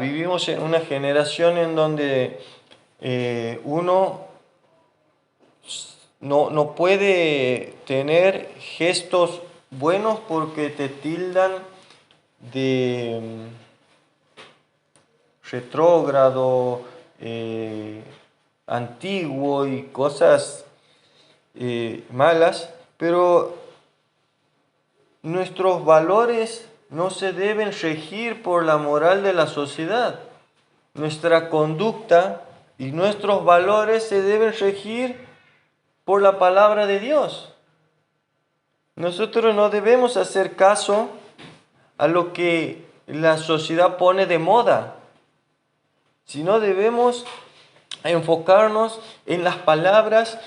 Vivimos en una generación en donde uno no puede tener gestos buenos porque te tildan de retrógrado, antiguo y cosas malas, pero nuestros valores no se deben regir por la moral de la sociedad. Nuestra conducta y nuestros valores se deben regir por la palabra de Dios. Nosotros no debemos hacer caso a lo que la sociedad pone de moda, sino debemos enfocarnos en las palabras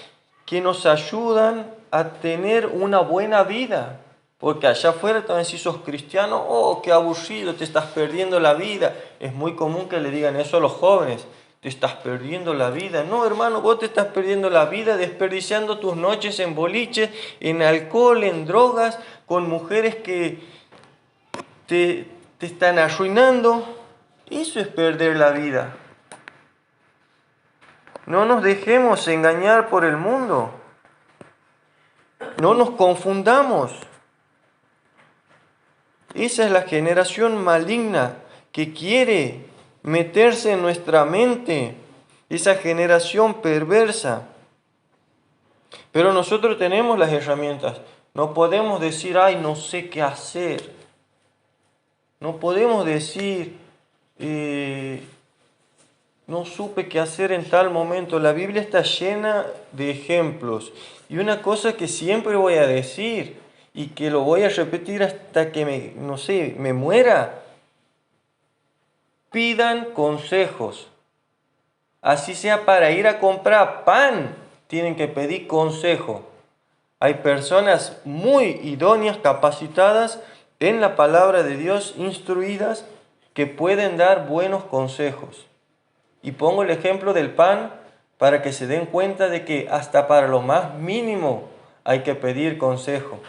que nos ayudan a tener una buena vida. Porque allá afuera también, si sos cristiano, oh, qué aburrido, te estás perdiendo la vida. Es muy común que le digan eso a los jóvenes, te estás perdiendo la vida. No, hermano, vos te estás perdiendo la vida desperdiciando tus noches en boliches, en alcohol, en drogas, con mujeres que te están arruinando. Eso es perder la vida. No nos dejemos engañar por el mundo. No nos confundamos. Esa es la generación maligna que quiere meterse en nuestra mente. Esa generación perversa. Pero nosotros tenemos las herramientas. No podemos decir, ay, no sé qué hacer. No podemos decir, no supe qué hacer en tal momento. La Biblia está llena de ejemplos. Y una cosa que siempre voy a decir y que lo voy a repetir hasta que me muera. Pidan consejos. Así sea para ir a comprar pan, tienen que pedir consejo. Hay personas muy idóneas, capacitadas en la palabra de Dios, instruidas, que pueden dar buenos consejos. Y pongo el ejemplo del pan para que se den cuenta de que hasta para lo más mínimo hay que pedir consejo.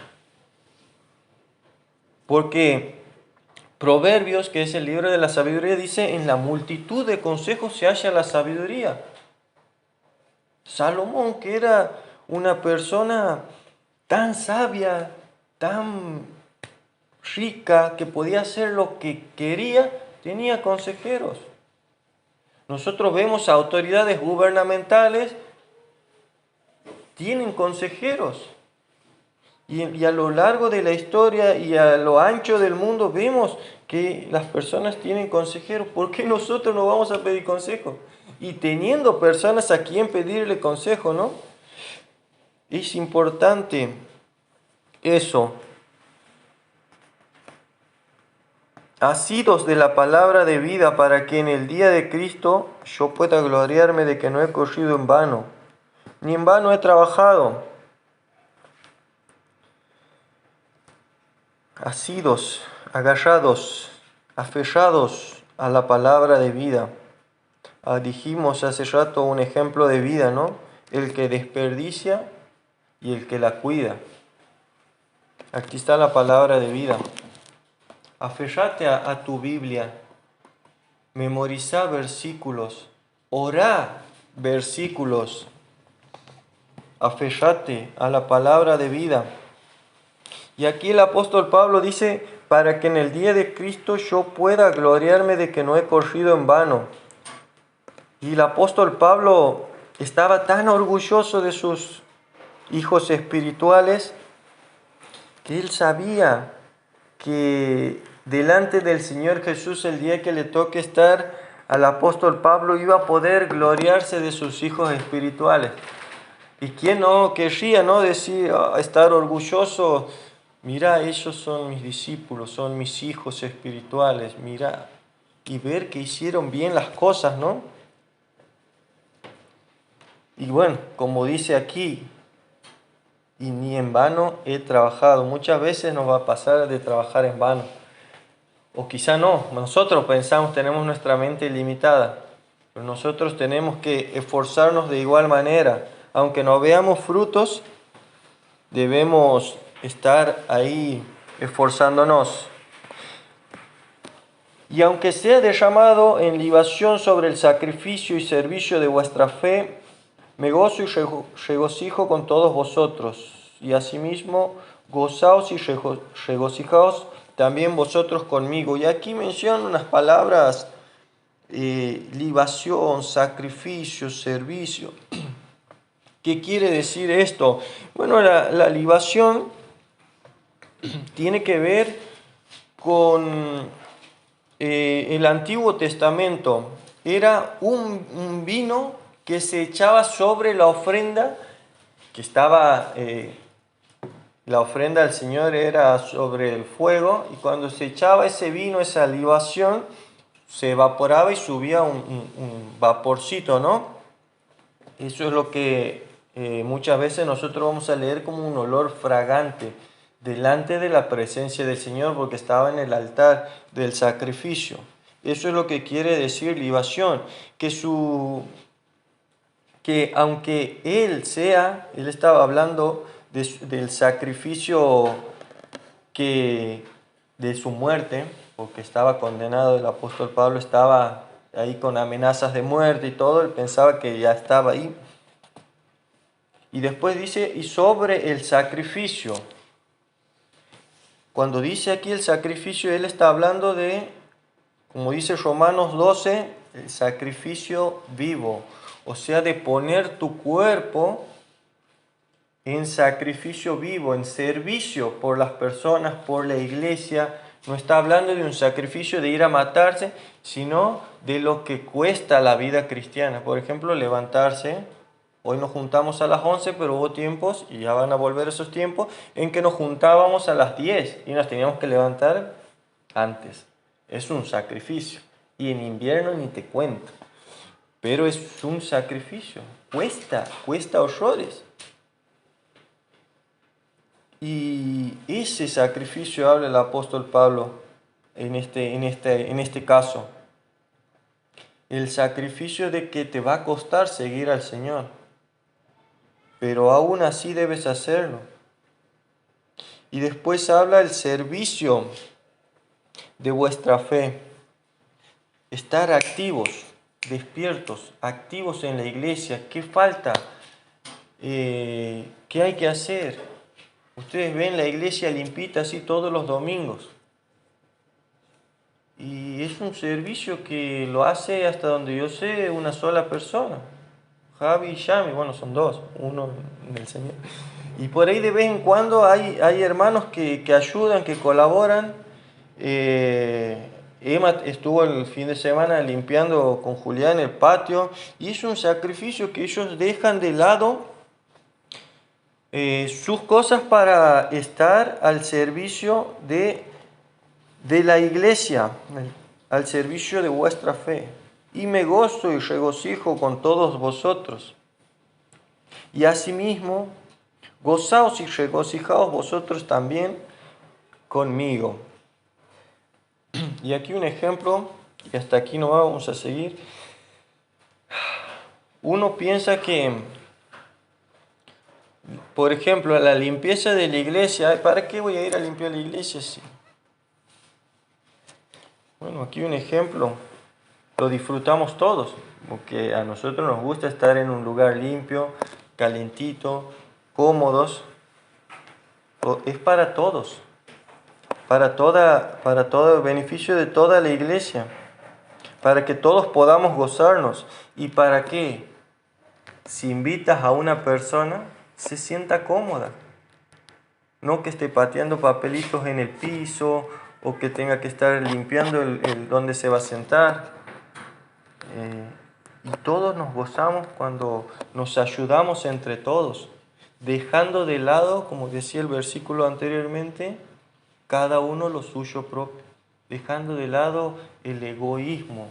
Porque Proverbios, que es el libro de la sabiduría, dice, en la multitud de consejos se halla la sabiduría. Salomón, que era una persona tan sabia, tan rica, que podía hacer lo que quería, tenía consejeros. Nosotros vemos autoridades gubernamentales, tienen consejeros. Y a lo largo de la historia y a lo ancho del mundo vemos que las personas tienen consejeros. ¿Por qué nosotros no vamos a pedir consejo? y teniendo personas a quien pedirle consejo, ¿no? Es importante eso. Asidos de la palabra de vida para que en el día de Cristo yo pueda gloriarme de que no he corrido en vano, ni en vano he trabajado. Asidos, agarrados, aferrados a la palabra de vida. Dijimos hace rato un ejemplo de vida, ¿no? El que desperdicia y el que la cuida. Aquí está la palabra de vida. Aferrate a tu Biblia. Memoriza versículos. Orá versículos. Aferrate a la palabra de vida. Y aquí el apóstol Pablo dice, para que en el día de Cristo yo pueda gloriarme de que no he corrido en vano. Y el apóstol Pablo estaba tan orgulloso de sus hijos espirituales que él sabía que delante del Señor Jesús, el día que le toque estar al apóstol Pablo, iba a poder gloriarse de sus hijos espirituales. ¿Y quién no querría, no decir, estar orgulloso? Mira, ellos son mis discípulos, son mis hijos espirituales, mira, y ver que hicieron bien las cosas, ¿no? Y bueno, como dice aquí, y ni en vano he trabajado. Muchas veces nos va a pasar de trabajar en vano. O quizá no, nosotros pensamos, tenemos nuestra mente limitada, pero nosotros tenemos que esforzarnos de igual manera. Aunque no veamos frutos, debemos estar ahí esforzándonos. Y aunque sea derramado en libación sobre el sacrificio y servicio de vuestra fe, me gozo y regocijo con todos vosotros. Y asimismo, gozaos y regocijaos también vosotros conmigo. Y aquí menciono unas palabras, libación, sacrificio, servicio. ¿Qué quiere decir esto? Bueno, la libación tiene que ver con el Antiguo Testamento. Era un vino que se echaba sobre la ofrenda, que estaba, la ofrenda del Señor era sobre el fuego, y cuando se echaba ese vino, esa libación, se evaporaba y subía un vaporcito, ¿no? Eso es lo que muchas veces nosotros vamos a leer como un olor fragante delante de la presencia del Señor, porque estaba en el altar del sacrificio. Eso es lo que quiere decir libación, que aunque él estaba hablando del sacrificio de su muerte, porque estaba condenado, el apóstol Pablo estaba ahí con amenazas de muerte y todo, él pensaba que ya estaba ahí. Y después dice, y sobre el sacrificio. Cuando dice aquí el sacrificio, él está hablando de, como dice Romanos 12, el sacrificio vivo. O sea, de poner tu cuerpo en sacrificio vivo, en servicio por las personas, por la iglesia. No está hablando de un sacrificio de ir a matarse, sino de lo que cuesta la vida cristiana. Por ejemplo, levantarse. Hoy nos juntamos a las 11, pero hubo tiempos, y ya van a volver esos tiempos, en que nos juntábamos a las 10 y nos teníamos que levantar antes. Es un sacrificio. Y en invierno ni te cuento. Pero es un sacrificio. Cuesta horrores. Y ese sacrificio habla el apóstol Pablo en este caso. El sacrificio de que te va a costar seguir al Señor. Pero aún así debes hacerlo. Y después habla el servicio de vuestra fe. Estar activos, despiertos, activos en la iglesia. ¿Qué falta? ¿Qué hay que hacer? Ustedes ven la iglesia limpita así todos los domingos. Y es un servicio que lo hace, hasta donde yo sé, una sola persona. Javi y Yami, bueno, son dos, uno del Señor. Y por ahí de vez en cuando hay hermanos que ayudan, que colaboran en Emma estuvo el fin de semana limpiando con Julián el patio y es un sacrificio que ellos dejan de lado sus cosas para estar al servicio de la iglesia, al servicio de vuestra fe. Y me gozo y regocijo con todos vosotros. Y asimismo, gozaos y regocijaos vosotros también conmigo. Y aquí un ejemplo, y hasta aquí no vamos a seguir. Uno piensa que, por ejemplo, la limpieza de la iglesia, ¿para qué voy a ir a limpiar la iglesia? Sí. Bueno, aquí un ejemplo, lo disfrutamos todos, porque a nosotros nos gusta estar en un lugar limpio, calentito, cómodos. Es para todos, para todo el beneficio de toda la iglesia, para que todos podamos gozarnos. ¿Y para qué? Si invitas a una persona, se sienta cómoda. No que esté pateando papelitos en el piso o que tenga que estar limpiando el donde se va a sentar. Y todos nos gozamos cuando nos ayudamos entre todos, dejando de lado, como decía el versículo anteriormente, cada uno lo suyo propio, dejando de lado el egoísmo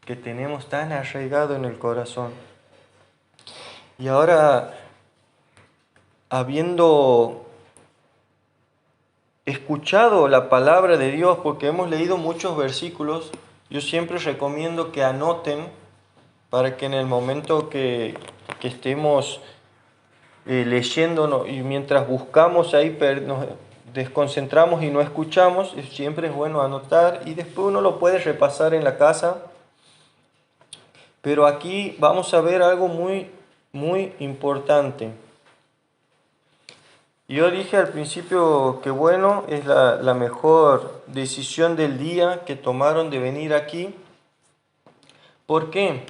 que tenemos tan arraigado en el corazón. Y ahora, habiendo escuchado la palabra de Dios, porque hemos leído muchos versículos, yo siempre recomiendo que anoten para que en el momento que estemos leyendo y mientras buscamos ahí nos desconcentramos y no escuchamos, siempre es bueno anotar y después uno lo puede repasar en la casa. Pero aquí vamos a ver algo muy, muy importante. Yo dije al principio que bueno, es la mejor decisión del día que tomaron de venir aquí. ¿Por qué?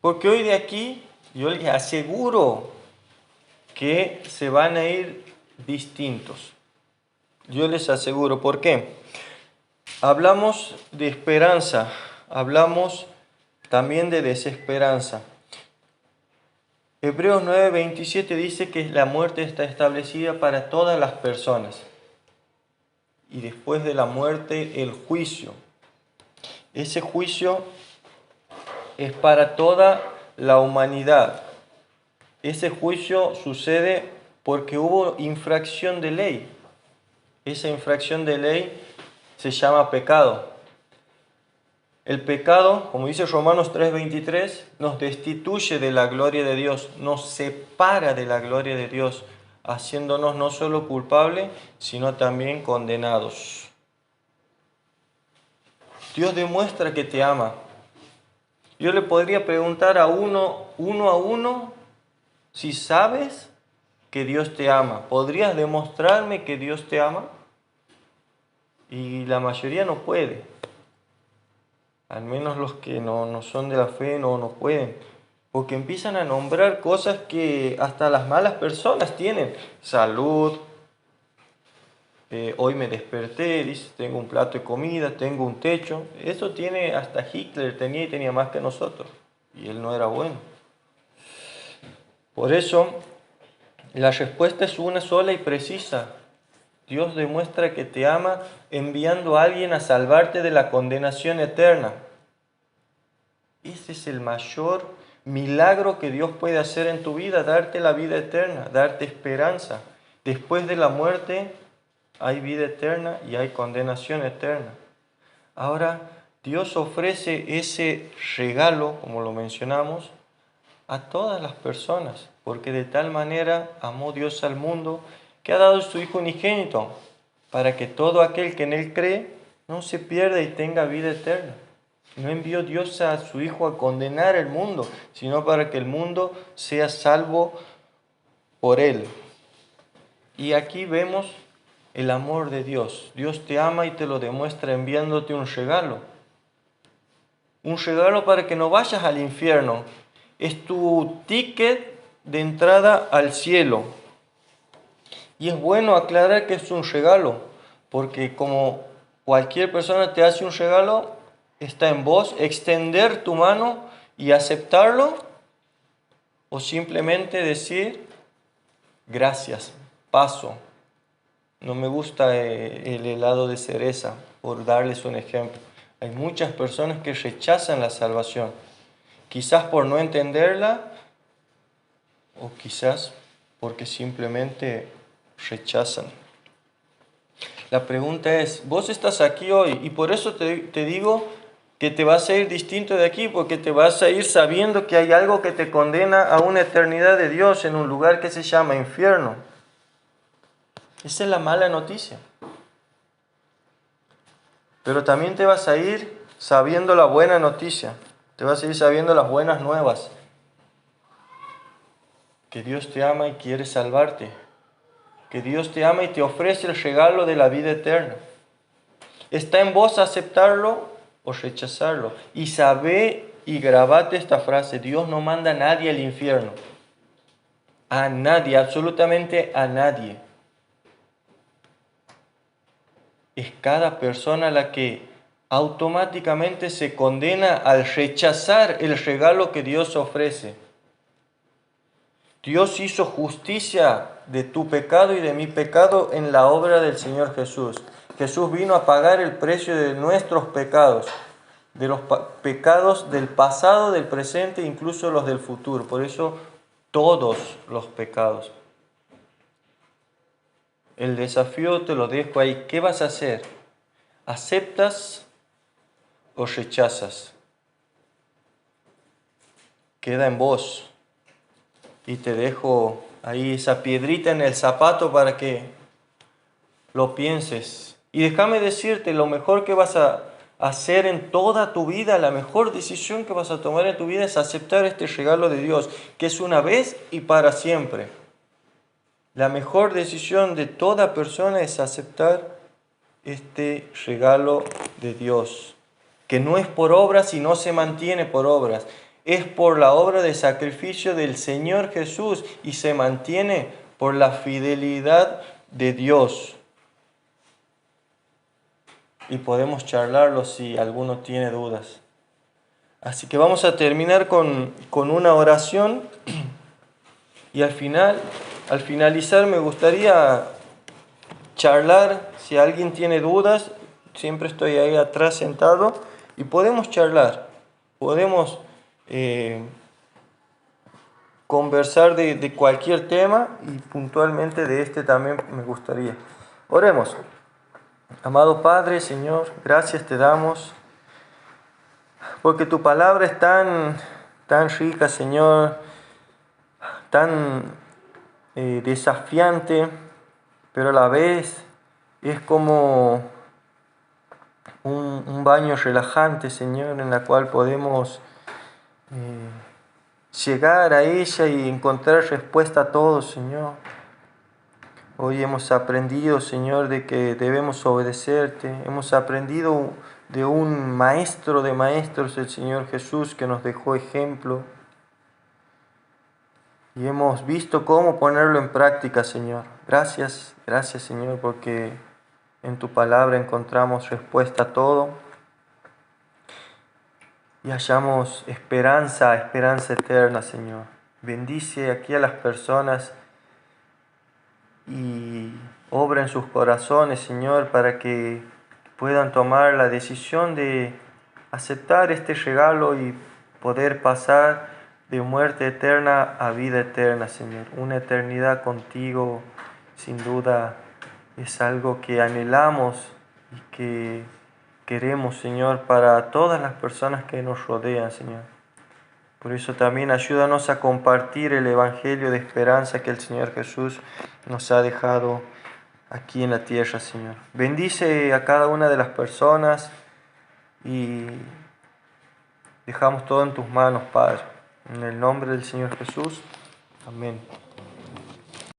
Porque hoy de aquí yo les aseguro que se van a ir distintos. Yo les aseguro. ¿Por qué? Hablamos de esperanza, hablamos también de desesperanza. Hebreos 9:27 dice que la muerte está establecida para todas las personas. Y después de la muerte, el juicio. Ese juicio es para toda la humanidad. Ese juicio sucede porque hubo infracción de ley. Esa infracción de ley se llama pecado. El pecado, como dice Romanos 3:23, nos destituye de la gloria de Dios, nos separa de la gloria de Dios, haciéndonos no solo culpables, sino también condenados. Dios demuestra que te ama. Yo le podría preguntar a uno a uno si sabes que Dios te ama. ¿Podrías demostrarme que Dios te ama? Y la mayoría no puede. Al menos los que no son de la fe no pueden. Porque empiezan a nombrar cosas que hasta las malas personas tienen. Salud. Hoy me desperté, dice, tengo un plato de comida, tengo un techo. Eso tiene hasta Hitler, tenía más que nosotros. Y él no era bueno. Por eso, la respuesta es una sola y precisa. Dios demuestra que te ama enviando a alguien a salvarte de la condenación eterna. Ese es el mayor milagro que Dios puede hacer en tu vida, darte la vida eterna, darte esperanza. Después de la muerte hay vida eterna y hay condenación eterna. Ahora, Dios ofrece ese regalo, como lo mencionamos, a todas las personas, porque de tal manera amó Dios al mundo que ha dado su Hijo unigénito, para que todo aquel que en Él cree no se pierda y tenga vida eterna. No envió Dios a su Hijo a condenar el mundo, sino para que el mundo sea salvo por Él. Y aquí vemos el amor de Dios. Dios te ama y te lo demuestra enviándote un regalo. Un regalo para que no vayas al infierno. Es tu ticket de entrada al cielo. Y es bueno aclarar que es un regalo, porque como cualquier persona te hace un regalo, está en vos extender tu mano y aceptarlo, o simplemente decir gracias, paso. No me gusta el helado de cereza, por darles un ejemplo. Hay muchas personas que rechazan la salvación, quizás por no entenderla o quizás porque simplemente rechazan. La pregunta es, vos estás aquí hoy y por eso te digo que te vas a ir distinto de aquí, porque te vas a ir sabiendo que hay algo que te condena a una eternidad de Dios en un lugar que se llama infierno. Esa es la mala noticia. Pero también te vas a ir sabiendo la buena noticia, te vas a ir sabiendo las buenas nuevas, que Dios te ama y quiere salvarte, que Dios te ama y te ofrece el regalo de la vida eterna. Está en vos aceptarlo o rechazarlo. Y sabe y grabate esta frase: Dios no manda a nadie al infierno. A nadie, absolutamente a nadie. Es cada persona la que automáticamente se condena al rechazar el regalo que Dios ofrece. Dios hizo justicia de tu pecado y de mi pecado en la obra del Señor Jesús. Jesús vino a pagar el precio de nuestros pecados, de los pecados del pasado, del presente, incluso los del futuro. Por eso, todos los pecados. El desafío te lo dejo ahí. ¿Qué vas a hacer? ¿Aceptas o rechazas? Queda en vos. Y te dejo ahí esa piedrita en el zapato para que lo pienses. Y déjame decirte, lo mejor que vas a hacer en toda tu vida, la mejor decisión que vas a tomar en tu vida es aceptar este regalo de Dios, que es una vez y para siempre. La mejor decisión de toda persona es aceptar este regalo de Dios, que no es por obras y no se mantiene por obras. Es por la obra de sacrificio del Señor Jesús y se mantiene por la fidelidad de Dios. Y podemos charlarlo si alguno tiene dudas. Así que vamos a terminar con una oración y al finalizar me gustaría charlar. Si alguien tiene dudas, siempre estoy ahí atrás sentado y podemos charlar. Podemos conversar de cualquier tema y puntualmente de este también me gustaría. Oremos. Amado Padre, Señor, gracias te damos porque tu palabra es tan rica, Señor, tan desafiante, pero a la vez es como un baño relajante, Señor, en la cual podemos llegar a ella y encontrar respuesta a todo, Señor. Hoy hemos aprendido, Señor, de que debemos obedecerte. Hemos aprendido de un maestro de maestros, el Señor Jesús, que nos dejó ejemplo. Y hemos visto cómo ponerlo en práctica, Señor. Gracias, Señor, porque en tu palabra encontramos respuesta a todo. Y hallamos esperanza eterna, Señor. Bendice aquí a las personas y obra en sus corazones, Señor, para que puedan tomar la decisión de aceptar este regalo y poder pasar de muerte eterna a vida eterna, Señor. Una eternidad contigo, sin duda, es algo que anhelamos y que queremos, Señor, para todas las personas que nos rodean, Señor. Por eso también ayúdanos a compartir el Evangelio de esperanza que el Señor Jesús nos ha dejado aquí en la tierra, Señor. Bendice a cada una de las personas y dejamos todo en tus manos, Padre. En el nombre del Señor Jesús. Amén.